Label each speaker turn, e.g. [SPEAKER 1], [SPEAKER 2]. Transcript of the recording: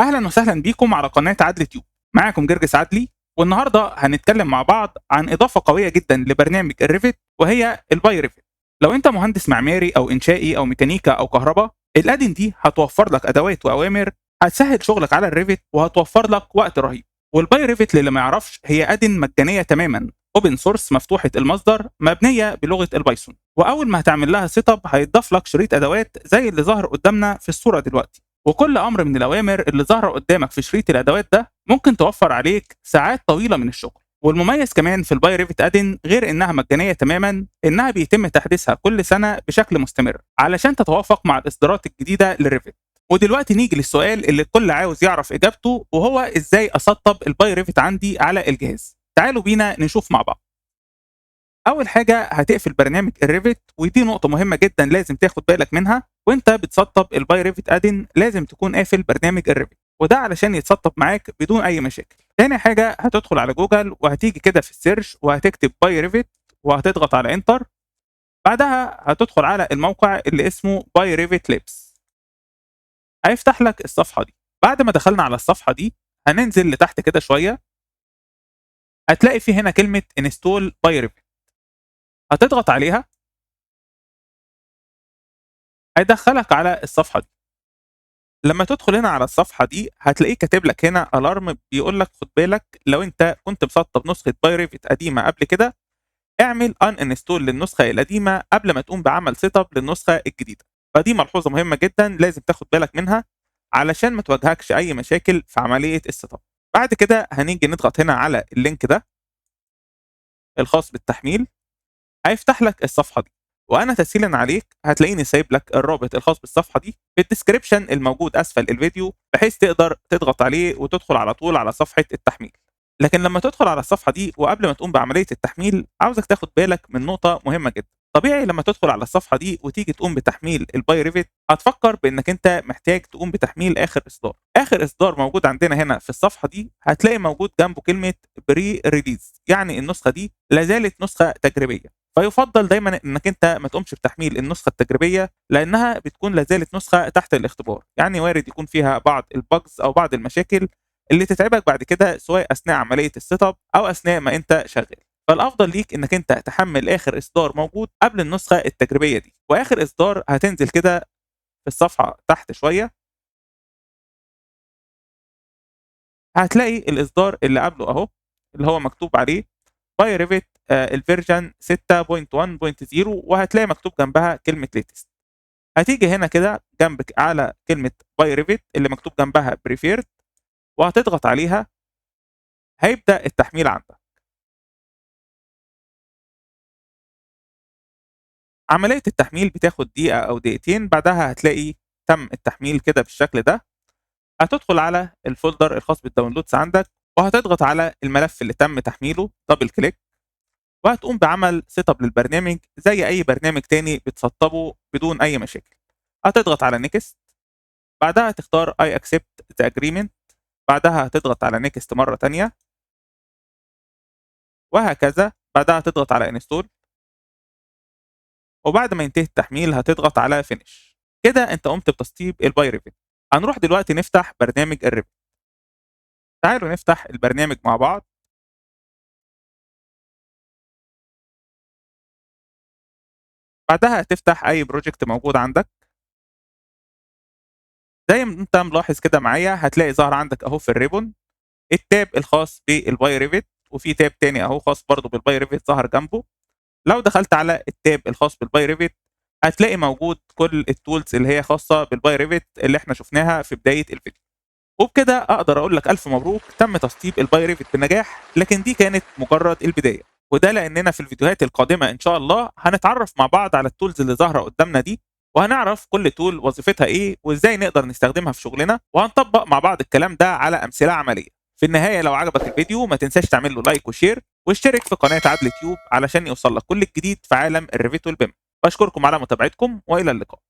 [SPEAKER 1] اهلا وسهلا بيكم على قناه عدل تيوب. معاكم جرجس عدلي، والنهارده هنتكلم مع بعض عن اضافه قويه جدا لبرنامج الريفت وهي الباي ريفت. لو انت مهندس معماري او انشائي او ميكانيكا او كهرباء، الادن دي هتوفر لك ادوات واوامر هتسهل شغلك على الريفت وهتوفر لك وقت رهيب. والباي ريفت للي ما يعرفش هي ادن مجانيه تماما، اوبن سورس مفتوحه المصدر، مبنيه بلغه البايثون. واول ما هتعمل لها سيت اب هيتضاف لك شريط ادوات زي اللي ظاهر قدامنا في الصوره دلوقتي. وكل امر من الاوامر اللي ظاهره قدامك في شريط الادوات ده ممكن توفر عليك ساعات طويله من الشغل. والمميز كمان في الباي ريفت ادن غير انها مجانيه تماما، انها بيتم تحديثها كل سنه بشكل مستمر علشان تتوافق مع الاصدارات الجديده للريفت. ودلوقتي نيجي للسؤال اللي الكل عاوز يعرف اجابته، وهو ازاي اسطب الباي ريفت عندي على الجهاز. تعالوا بينا نشوف مع بعض. اول حاجه هتقفل برنامج الريفت، ودي نقطه مهمه جدا لازم تاخد بالك منها. وانت بتسطب الباي ريفت ادن لازم تكون قافل برنامج الريفت، وده علشان يتسطب معاك بدون اي مشاكل. تاني حاجه هتدخل على جوجل وهتيجي كده في السيرش وهتكتب باي ريفت وهتضغط على انتر. بعدها هتدخل على الموقع اللي اسمه باي ريفت ليبس، هيفتح لك الصفحه دي. بعد ما دخلنا على الصفحه دي هننزل لتحت كده شويه، هتلاقي في هنا كلمه انستول باي ريفت، هتضغط عليها هيدخلك على الصفحه دي. لما تدخل هنا على الصفحه دي هتلاقيه كاتب لك هنا الارم، بيقول لك خد بالك لو انت كنت مسطب نسخه باي ريفت قديمه قبل كده، اعمل ان انستول للنسخه القديمه قبل ما تقوم بعمل سيت اب للنسخه الجديده. فدي ملحوظه مهمه جدا لازم تاخد بالك منها علشان ما تواجهكش اي مشاكل في عمليه السيت اب. بعد كده هنيجي نضغط هنا على اللينك ده الخاص بالتحميل، هيفتح لك الصفحه دي. وانا تسهيلا عليك هتلاقيني سايب لك الرابط الخاص بالصفحه دي في الديسكريبشن الموجود اسفل الفيديو، بحيث تقدر تضغط عليه وتدخل على طول على صفحه التحميل. لكن لما تدخل على الصفحه دي وقبل ما تقوم بعمليه التحميل، عاوزك تاخد بالك من نقطه مهمه جدا. طبيعي لما تدخل على الصفحه دي وتيجي تقوم بتحميل الباي ريفت هتفكر بانك انت محتاج تقوم بتحميل اخر اصدار. اخر اصدار موجود عندنا هنا في الصفحه دي هتلاقي موجود جنبه كلمه بري ريليز، يعني النسخه دي لا زالت نسخه تجريبيه. فيفضل دايما انك انت ما تقومش بتحميل النسخه التجريبيه، لانها بتكون لا زالت نسخه تحت الاختبار، يعني وارد يكون فيها بعض البجز او بعض المشاكل اللي تتعبك بعد كده سواء اثناء عمليه السيت اب او اثناء ما انت شغال. فالافضل ليك انك انت تحمل اخر اصدار موجود قبل النسخه التجريبيه دي. واخر اصدار هتنزل كده في الصفحه تحت شويه، هتلاقي الاصدار اللي قبله اهو، اللي هو مكتوب عليه باي ريفت الفيرجن 6.1.0، وهتلاقي مكتوب جنبها كلمه ليتست. هتيجي هنا كده جنبك على كلمه باي ريفت اللي مكتوب جنبها بريفيرد، وهتضغط عليها، هيبدا التحميل عندك. عمليه التحميل بتاخد دقيقه او دقيقتين، بعدها هتلاقي تم التحميل كده بالشكل ده. هتدخل على الفولدر الخاص بالداونلودز عندك، وهتضغط على الملف اللي تم تحميله دبل كليك، وهتقوم بعمل سيت اب للبرنامج زي اي برنامج تاني بتسطبه بدون اي مشاكل. هتضغط على نيكست، بعدها تختار اي اكسبت ذا اجريمنت، بعدها هتضغط على نيكست مره تانية، وهكذا. بعدها تضغط على انستول، وبعد ما ينتهي التحميل هتضغط على فينيش. كده انت قمت بتسطيب الباي ريفت. هنروح دلوقتي نفتح برنامج الريفت. تعالوا نفتح البرنامج مع بعض. بعدها هتفتح اي بروجكت موجود عندك. زي ما انت ملاحظ كده معايا هتلاقي ظهر عندك اهو في الريبون التاب الخاص بالباي ريفت، وفي تاب تاني اهو خاص برضه بالباي ريفت ظهر جنبه. لو دخلت على التاب الخاص بالباي ريفت هتلاقي موجود كل التولز اللي هي خاصه بالباي ريفت اللي احنا شفناها في بدايه الفيديو. وبكده اقدر اقول لك الف مبروك، تم تسطيب الباي ريفت بنجاح. لكن دي كانت مجرد البدايه، وده لاننا في الفيديوهات القادمه ان شاء الله هنتعرف مع بعض على التولز اللي ظاهره قدامنا دي، وهنعرف كل تول وظيفتها ايه وازاي نقدر نستخدمها في شغلنا، وهنطبق مع بعض الكلام ده على امثله عمليه. في النهايه لو عجبك الفيديو ما تنساش تعمل له لايك وشير واشترك في قناه عدل تيوب علشان يوصل لك كل الجديد في عالم الريفيت والبيم. بشكركم على متابعتكم والى اللقاء.